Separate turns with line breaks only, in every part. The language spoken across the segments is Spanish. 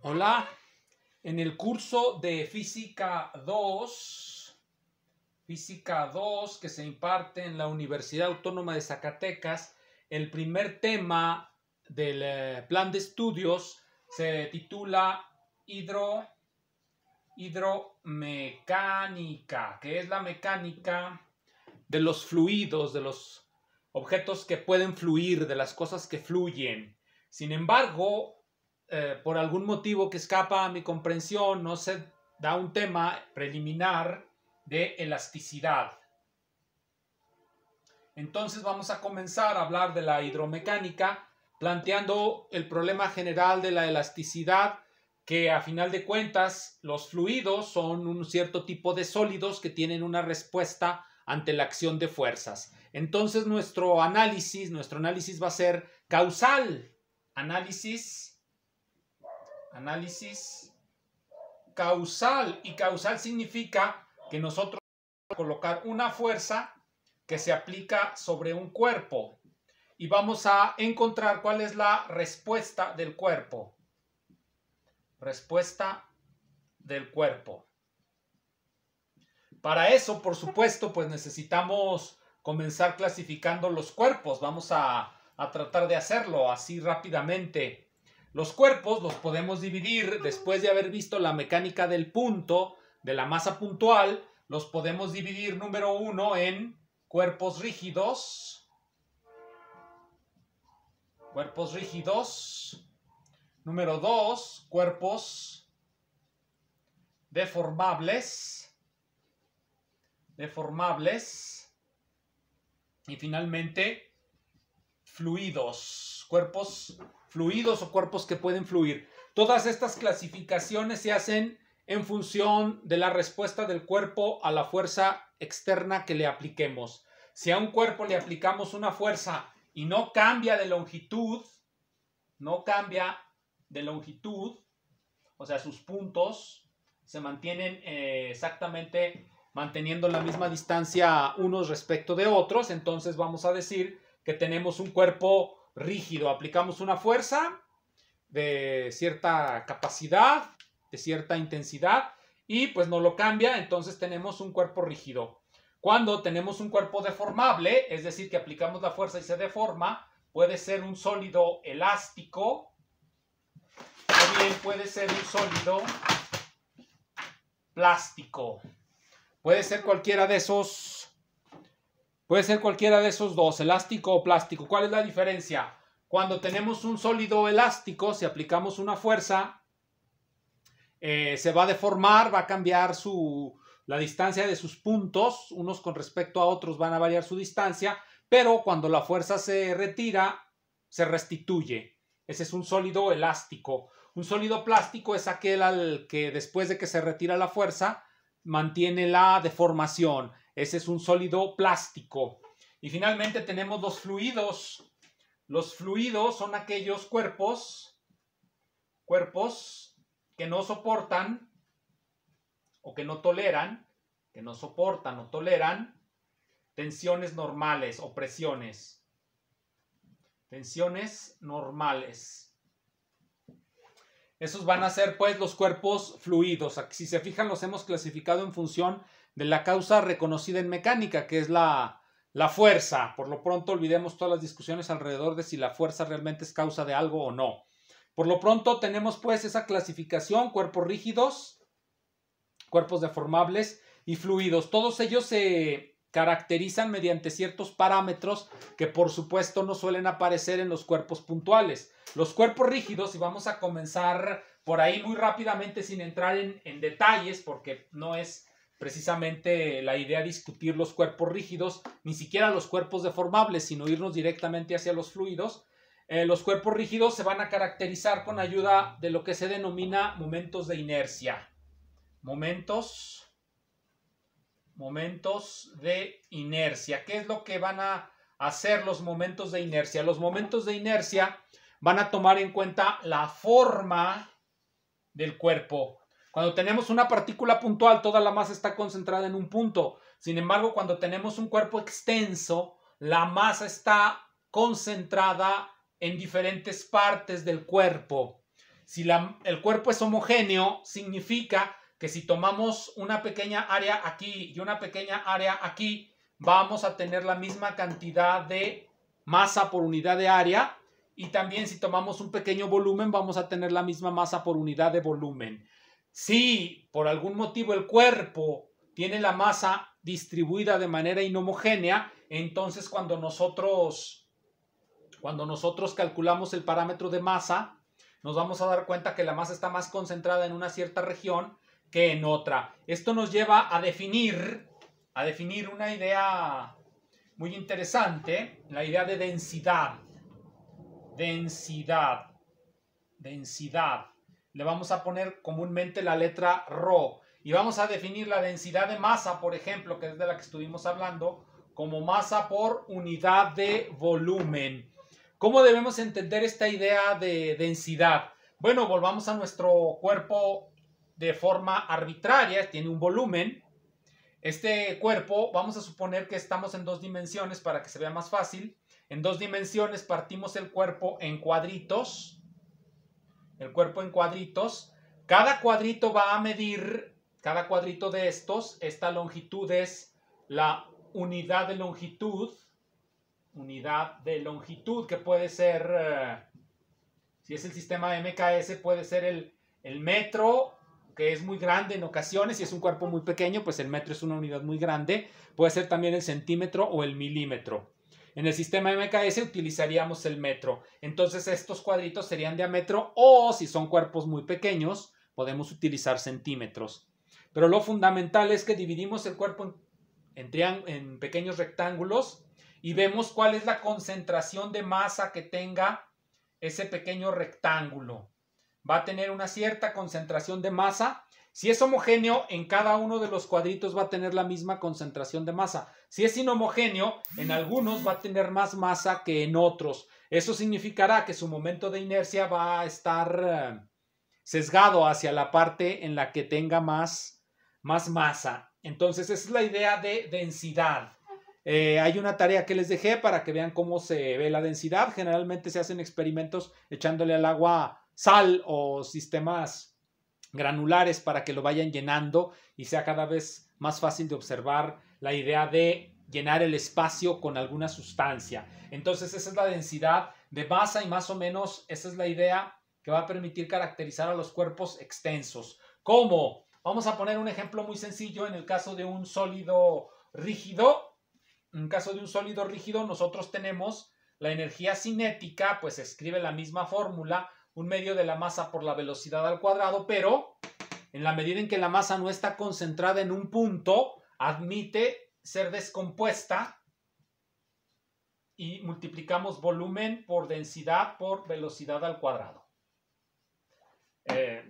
Hola, en el curso de Física 2 que se imparte en la Universidad Autónoma de Zacatecas, el primer tema del plan de estudios se titula hidromecánica, que es la mecánica de los fluidos, de los objetos que pueden fluir, de las cosas que fluyen. Sin embargo, por algún motivo que escapa a mi comprensión, no se da un tema preliminar de elasticidad. Entonces vamos a comenzar a hablar de la hidromecánica, planteando el problema general de la elasticidad, que a final de cuentas los fluidos son un cierto tipo de sólidos que tienen una respuesta ante la acción de fuerzas. Entonces nuestro análisis va a ser causal. Análisis causal, y causal significa que nosotros vamos a colocar una fuerza que se aplica sobre un cuerpo y vamos a encontrar cuál es la respuesta del cuerpo. Para eso, por supuesto, pues necesitamos comenzar clasificando los cuerpos. Vamos a tratar de hacerlo así rápidamente. Los cuerpos los podemos dividir, después de haber visto la mecánica del punto, de la masa puntual, los podemos dividir, número 1, en cuerpos rígidos. Número 2, cuerpos deformables. Y finalmente, fluidos. Cuerpos fluidos o cuerpos que pueden fluir. Todas estas clasificaciones se hacen en función de la respuesta del cuerpo a la fuerza externa que le apliquemos. Si a un cuerpo le aplicamos una fuerza y no cambia de longitud, o sea, sus puntos se mantienen exactamente manteniendo la misma distancia unos respecto de otros, entonces vamos a decir que tenemos un cuerpo rígido. Aplicamos una fuerza de cierta capacidad, de cierta intensidad, y pues no lo cambia, entonces tenemos un cuerpo rígido. Cuando tenemos un cuerpo deformable, es decir, que aplicamos la fuerza y se deforma, puede ser un sólido elástico, o bien puede ser un sólido plástico. Puede ser cualquiera de esos dos, elástico o plástico. ¿Cuál es la diferencia? Cuando tenemos un sólido elástico, si aplicamos una fuerza, se va a deformar, va a cambiar la distancia de sus puntos, unos con respecto a otros van a variar su distancia, pero cuando la fuerza se retira, se restituye. Ese es un sólido elástico. Un sólido plástico es aquel al que después de que se retira la fuerza, mantiene la deformación. Ese es un sólido plástico. Y finalmente tenemos los fluidos. Los fluidos son aquellos cuerpos que no soportan o que no toleran, tensiones normales o presiones. Tensiones normales. Esos van a ser pues los cuerpos fluidos. Si se fijan, los hemos clasificado en función de la causa reconocida en mecánica, que es la fuerza. Por lo pronto olvidemos todas las discusiones alrededor de si la fuerza realmente es causa de algo o no. Por lo pronto tenemos pues esa clasificación: cuerpos rígidos, cuerpos deformables y fluidos. Todos ellos se caracterizan mediante ciertos parámetros que por supuesto no suelen aparecer en los cuerpos puntuales. Los cuerpos rígidos, y vamos a comenzar por ahí muy rápidamente sin entrar en detalles, porque no es precisamente la idea discutir los cuerpos rígidos, ni siquiera los cuerpos deformables, sino irnos directamente hacia los fluidos. Los cuerpos rígidos se van a caracterizar con ayuda de lo que se denomina momentos de inercia. Momentos de inercia. ¿Qué es lo que van a hacer los momentos de inercia? Los momentos de inercia van a tomar en cuenta la forma del cuerpo. Cuando tenemos una partícula puntual, toda la masa está concentrada en un punto. Sin embargo, cuando tenemos un cuerpo extenso, la masa está concentrada en diferentes partes del cuerpo. Si el cuerpo es homogéneo, significa que si tomamos una pequeña área aquí y una pequeña área aquí, vamos a tener la misma cantidad de masa por unidad de área, y también si tomamos un pequeño volumen, vamos a tener la misma masa por unidad de volumen. Si por algún motivo el cuerpo tiene la masa distribuida de manera inhomogénea, entonces cuando nosotros calculamos el parámetro de masa, nos vamos a dar cuenta que la masa está más concentrada en una cierta región que en otra. Esto nos lleva a definir una idea muy interesante, la idea de densidad. Densidad. Le vamos a poner comúnmente la letra ρ y vamos a definir la densidad de masa, por ejemplo, que es de la que estuvimos hablando, como masa por unidad de volumen. ¿Cómo debemos entender esta idea de densidad? Bueno, volvamos a nuestro cuerpo de forma arbitraria, tiene un volumen. Este cuerpo, vamos a suponer que estamos en 2 dimensiones para que se vea más fácil. En 2 dimensiones partimos el cuerpo en cuadritos. Cada cuadrito va a medir, cada cuadrito de estos, esta longitud es la unidad de longitud. Que puede ser, si es el sistema MKS, puede ser el metro, que es muy grande en ocasiones. Si es un cuerpo muy pequeño, pues el metro es una unidad muy grande. Puede ser también el centímetro o el milímetro. En el sistema MKS utilizaríamos el metro. Entonces estos cuadritos serían diámetro, o si son cuerpos muy pequeños, podemos utilizar centímetros. Pero lo fundamental es que dividimos el cuerpo en pequeños rectángulos y vemos cuál es la concentración de masa que tenga ese pequeño rectángulo. Va a tener una cierta concentración de masa. Si es homogéneo, en cada uno de los cuadritos va a tener la misma concentración de masa. Si es inhomogéneo, en algunos va a tener más masa que en otros. Eso significará que su momento de inercia va a estar sesgado hacia la parte en la que tenga más masa. Entonces, esa es la idea de densidad. Hay una tarea que les dejé para que vean cómo se ve la densidad. Generalmente se hacen experimentos echándole al agua sal o sistemas granulares para que lo vayan llenando y sea cada vez más fácil de observar la idea de llenar el espacio con alguna sustancia. Entonces esa es la densidad de masa y más o menos esa es la idea que va a permitir caracterizar a los cuerpos extensos. ¿Cómo? Vamos a poner un ejemplo muy sencillo en el caso de un sólido rígido. En caso de un sólido rígido, nosotros tenemos la energía cinética, pues se escribe la misma fórmula, 1/2 de la masa por la velocidad al cuadrado, pero en la medida en que la masa no está concentrada en un punto, admite ser descompuesta y multiplicamos volumen por densidad por velocidad al cuadrado.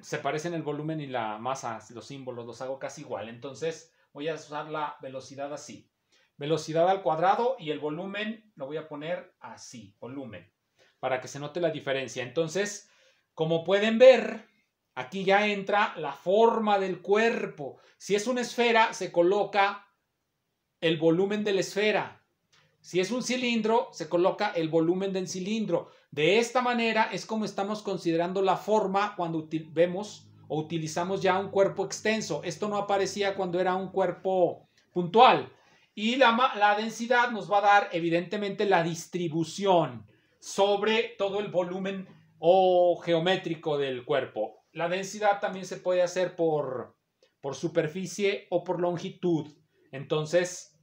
Se parecen el volumen y la masa, los símbolos los hago casi igual, entonces voy a usar la velocidad así. Velocidad al cuadrado y el volumen lo voy a poner así, volumen, para que se note la diferencia. Entonces, como pueden ver, aquí ya entra la forma del cuerpo. Si es una esfera, se coloca el volumen de la esfera. Si es un cilindro, se coloca el volumen del cilindro. De esta manera es como estamos considerando la forma cuando vemos o utilizamos ya un cuerpo extenso. Esto no aparecía cuando era un cuerpo puntual. Y la densidad nos va a dar evidentemente la distribución sobre todo el volumen o geométrico del cuerpo. La densidad también se puede hacer por superficie o por longitud. Entonces,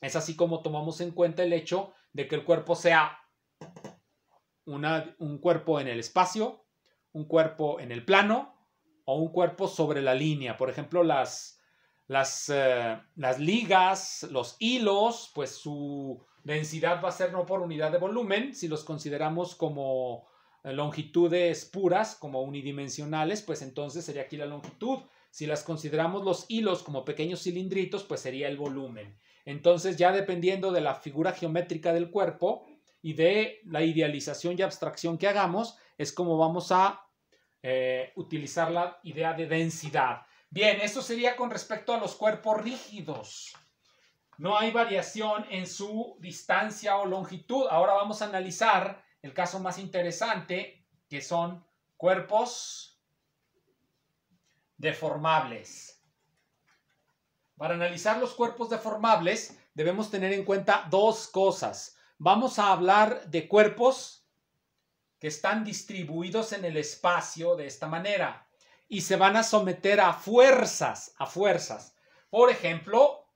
es así como tomamos en cuenta el hecho de que el cuerpo sea un cuerpo en el espacio, un cuerpo en el plano o un cuerpo sobre la línea. Por ejemplo, las ligas, los hilos, pues su densidad va a ser no por unidad de volumen. Si los consideramos como longitudes puras, como unidimensionales, pues entonces sería aquí la longitud. Si las consideramos los hilos como pequeños cilindritos, pues sería el volumen. Entonces, ya dependiendo de la figura geométrica del cuerpo y de la idealización y abstracción que hagamos, es como vamos a utilizar la idea de densidad. Bien, esto sería con respecto a los cuerpos rígidos. No hay variación en su distancia o longitud. Ahora vamos a analizar el caso más interesante, que son Cuerpos deformables. Para analizar los cuerpos deformables debemos tener en cuenta dos cosas. Vamos a hablar de cuerpos que están distribuidos en el espacio de esta manera y se van a someter a fuerzas, Por ejemplo,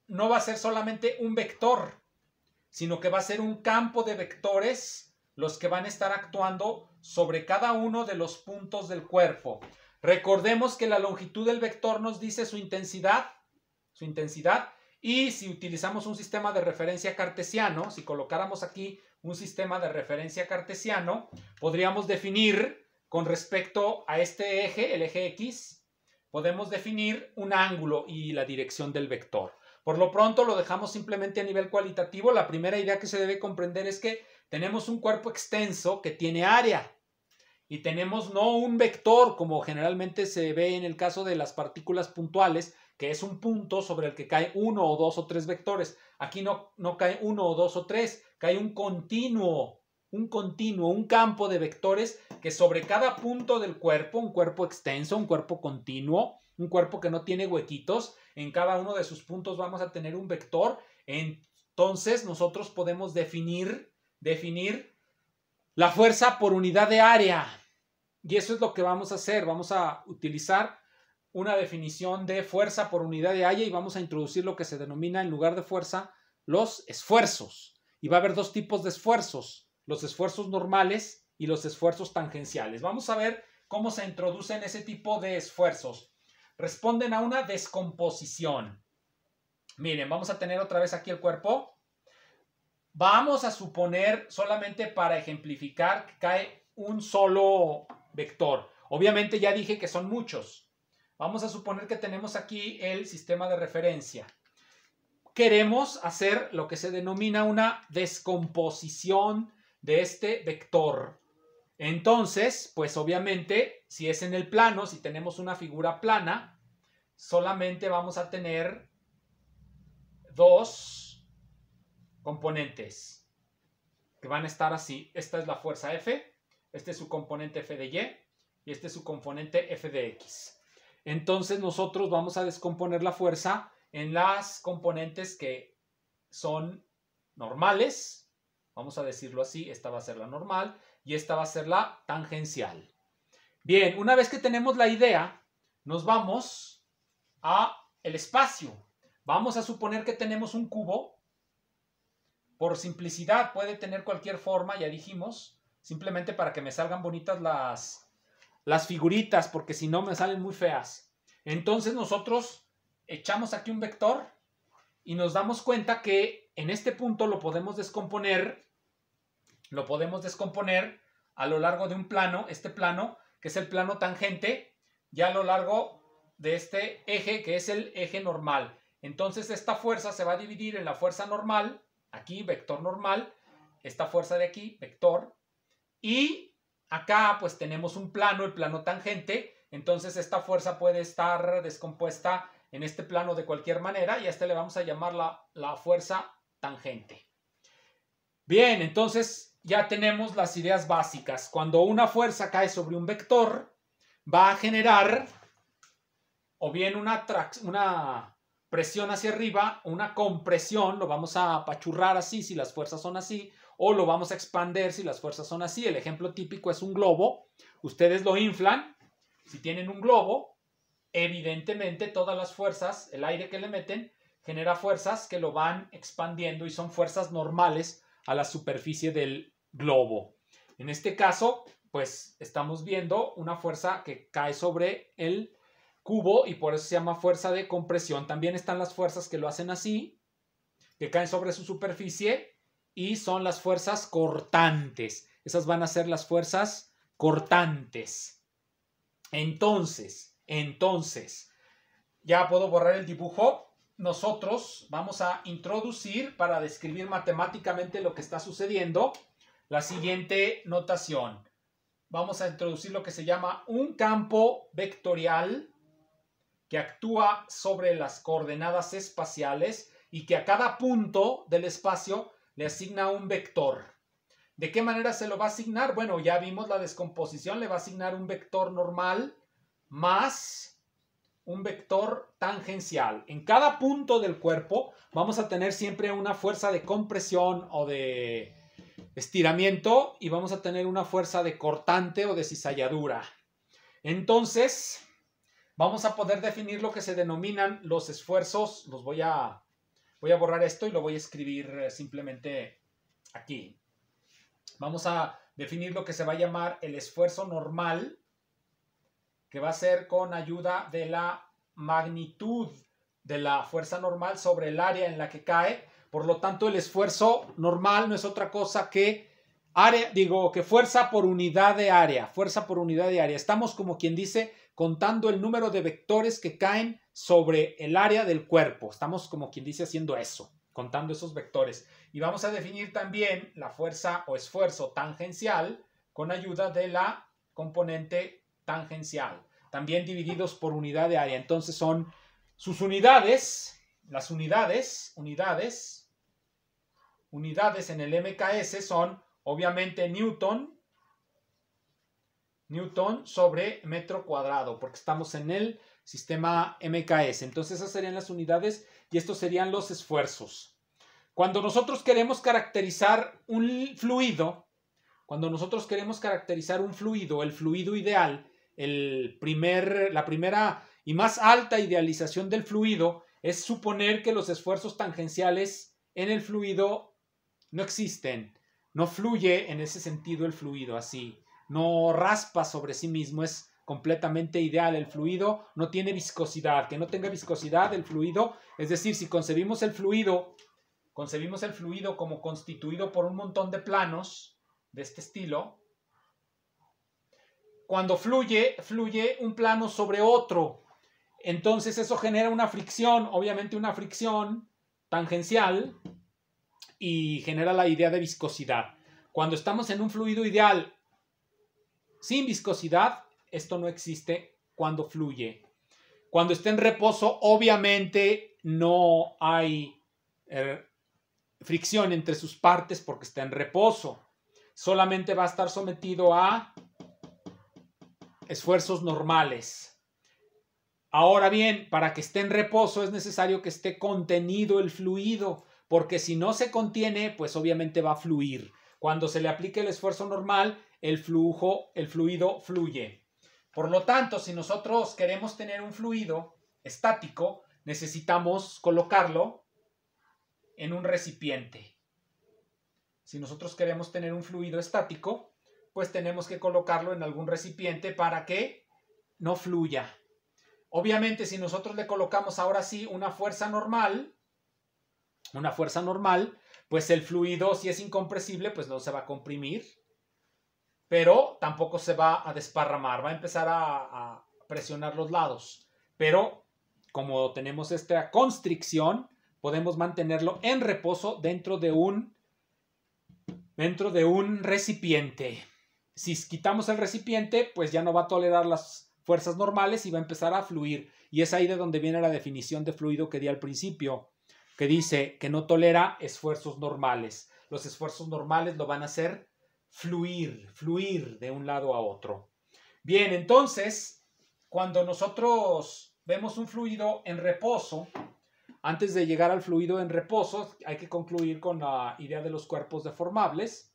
no va a ser solamente un vector, sino que va a ser un campo de vectores los que van a estar actuando sobre cada uno de los puntos del cuerpo. Recordemos que la longitud del vector nos dice su intensidad, y si utilizamos un sistema de referencia cartesiano, si colocáramos aquí un sistema de referencia cartesiano, podríamos definir con respecto a este eje, el eje X, podemos definir un ángulo y la dirección del vector. Por lo pronto lo dejamos simplemente a nivel cualitativo. La primera idea que se debe comprender es que tenemos un cuerpo extenso que tiene área y tenemos no un vector como generalmente se ve en el caso de las partículas puntuales, que es un punto sobre el que cae uno o dos o tres vectores. Aquí no cae uno o dos o tres, cae un continuo, un campo de vectores que sobre cada punto del cuerpo, un cuerpo extenso, un cuerpo continuo, un cuerpo que no tiene huequitos, en cada uno de sus puntos vamos a tener un vector. Entonces nosotros podemos definir la fuerza por unidad de área. Y eso es lo que vamos a hacer. Vamos a utilizar una definición de fuerza por unidad de área y vamos a introducir lo que se denomina en lugar de fuerza los esfuerzos. Y va a haber dos tipos de esfuerzos, los esfuerzos normales y los esfuerzos tangenciales. Vamos a ver cómo se introducen ese tipo de esfuerzos. Responden a una descomposición. Miren, vamos a tener otra vez aquí el cuerpo. Vamos a suponer, solamente para ejemplificar, que cae un solo vector. Obviamente ya dije que son muchos. Vamos a suponer que tenemos aquí el sistema de referencia. Queremos hacer lo que se denomina una descomposición de este vector. Entonces, pues obviamente, si es en el plano, si tenemos una figura plana, solamente vamos a tener dos componentes que van a estar así. Esta es la fuerza F, este es su componente F de Y y este es su componente F de X. Entonces nosotros vamos a descomponer la fuerza en las componentes que son normales, vamos a decirlo así, esta va a ser la normal y esta va a ser la tangencial. Bien, una vez que tenemos la idea, nos vamos a el espacio. Vamos a suponer que tenemos un cubo. Por simplicidad puede tener cualquier forma, ya dijimos, simplemente para que me salgan bonitas las figuritas, porque si no me salen muy feas. Entonces nosotros echamos aquí un vector y nos damos cuenta que en este punto lo podemos descomponer a lo largo de un plano, este plano, que es el plano tangente, y a lo largo de este eje, que es el eje normal. Entonces esta fuerza se va a dividir en la fuerza normal, aquí vector normal, esta fuerza de aquí, vector, y acá pues tenemos un plano, el plano tangente. Entonces esta fuerza puede estar descompuesta en este plano de cualquier manera y a este le vamos a llamar la fuerza tangente. Bien, entonces ya tenemos las ideas básicas. Cuando una fuerza cae sobre un vector, va a generar o bien una presión hacia arriba, una compresión, lo vamos a apachurrar así si las fuerzas son así, o lo vamos a expander si las fuerzas son así. El ejemplo típico es un globo. Ustedes lo inflan. Si tienen un globo, evidentemente todas las fuerzas, el aire que le meten, genera fuerzas que lo van expandiendo y son fuerzas normales a la superficie del globo. En este caso, pues estamos viendo una fuerza que cae sobre el cubo y por eso se llama fuerza de compresión. También están las fuerzas que lo hacen así, que caen sobre su superficie y son las fuerzas cortantes. Esas van a ser las fuerzas cortantes. Entonces, ya puedo borrar el dibujo. Nosotros vamos a introducir, para describir matemáticamente lo que está sucediendo, la siguiente notación. Vamos a introducir lo que se llama un campo vectorial que actúa sobre las coordenadas espaciales y que a cada punto del espacio le asigna un vector. ¿De qué manera se lo va a asignar? Bueno, ya vimos la descomposición, le va a asignar un vector normal más un vector tangencial. En cada punto del cuerpo vamos a tener siempre una fuerza de compresión o de estiramiento y vamos a tener una fuerza de cortante o de cizalladura. Entonces, vamos a poder definir lo que se denominan los esfuerzos. Voy a borrar esto y lo voy a escribir simplemente aquí. Vamos a definir lo que se va a llamar el esfuerzo normal, que va a ser con ayuda de la magnitud de la fuerza normal sobre el área en la que cae. Por lo tanto, el esfuerzo normal no es otra cosa que fuerza por unidad de área. Fuerza por unidad de área. Estamos, como quien dice, contando el número de vectores que caen sobre el área del cuerpo. Estamos, como quien dice, haciendo eso, contando esos vectores. Y vamos a definir también la fuerza o esfuerzo tangencial con ayuda de la componente tangencial, también divididos por unidad de área. Entonces son sus unidades, las unidades en el MKS son obviamente Newton sobre metro cuadrado, porque estamos en el sistema MKS. Entonces esas serían las unidades y estos serían los esfuerzos. Cuando nosotros queremos caracterizar un fluido, el fluido ideal, la primera y más alta idealización del fluido es suponer que los esfuerzos tangenciales en el fluido no existen. No fluye en ese sentido el fluido así. No raspa sobre sí mismo, es completamente ideal. El fluido no tiene viscosidad. Que no tenga viscosidad el fluido, es decir, si concebimos el fluido como constituido por un montón de planos de este estilo, cuando fluye un plano sobre otro. Entonces eso genera una fricción, obviamente una fricción tangencial, y genera la idea de viscosidad. Cuando estamos en un fluido ideal sin viscosidad, esto no existe cuando fluye. Cuando está en reposo, obviamente no hay fricción entre sus partes porque está en reposo. Solamente va a estar sometido a esfuerzos normales. Ahora bien, para que esté en reposo es necesario que esté contenido el fluido, porque si no se contiene, pues obviamente va a fluir. Cuando se le aplique el esfuerzo normal, el fluido fluye. Por lo tanto, si nosotros queremos tener un fluido estático, necesitamos colocarlo en un recipiente. Si nosotros queremos tener un fluido estático, pues tenemos que colocarlo en algún recipiente para que no fluya. Obviamente, si nosotros le colocamos ahora sí una fuerza normal, pues el fluido, si es incompresible, pues no se va a comprimir, pero tampoco se va a desparramar, va a empezar a presionar los lados. Pero como tenemos esta constricción, podemos mantenerlo en reposo dentro de un recipiente. Si quitamos el recipiente, pues ya no va a tolerar las fuerzas normales y va a empezar a fluir. Y es ahí de donde viene la definición de fluido que di al principio, que dice que no tolera esfuerzos normales. Los esfuerzos normales lo van a hacer fluir de un lado a otro. Bien, entonces, cuando nosotros vemos un fluido en reposo, antes de llegar al fluido en reposo, hay que concluir con la idea de los cuerpos deformables.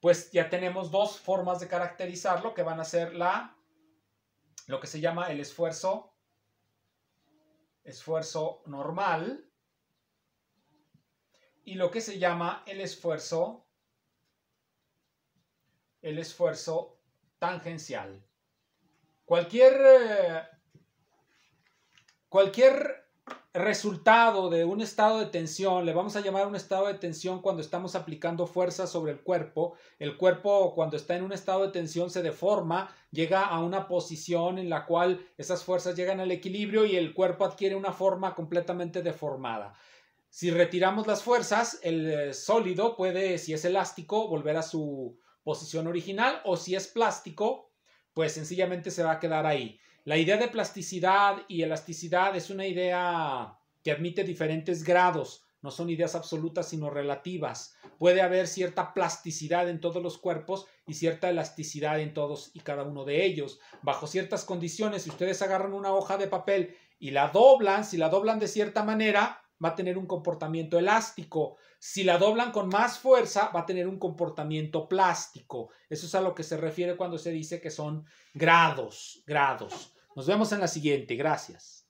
Pues ya tenemos dos formas de caracterizarlo, que van a ser lo que se llama el esfuerzo normal y lo que se llama el esfuerzo tangencial. Cualquier resultado de un estado de tensión, le vamos a llamar un estado de tensión cuando estamos aplicando fuerza sobre el cuerpo. El cuerpo, cuando está en un estado de tensión, se deforma, llega a una posición en la cual esas fuerzas llegan al equilibrio y el cuerpo adquiere una forma completamente deformada. Si retiramos las fuerzas, el sólido puede, si es elástico, volver a su posición original, o si es plástico, pues sencillamente se va a quedar ahí. La idea de plasticidad y elasticidad es una idea que admite diferentes grados no son ideas absolutas sino relativas. Puede haber cierta plasticidad en todos los cuerpos y cierta elasticidad en todos y cada uno de ellos. Bajo ciertas condiciones, si ustedes agarran una hoja de papel y la doblan, si la doblan de cierta manera, va a tener un comportamiento elástico. Si la doblan con más fuerza, va a tener un comportamiento plástico. Eso es a lo que se refiere cuando se dice que son grados. Nos vemos en la siguiente. Gracias.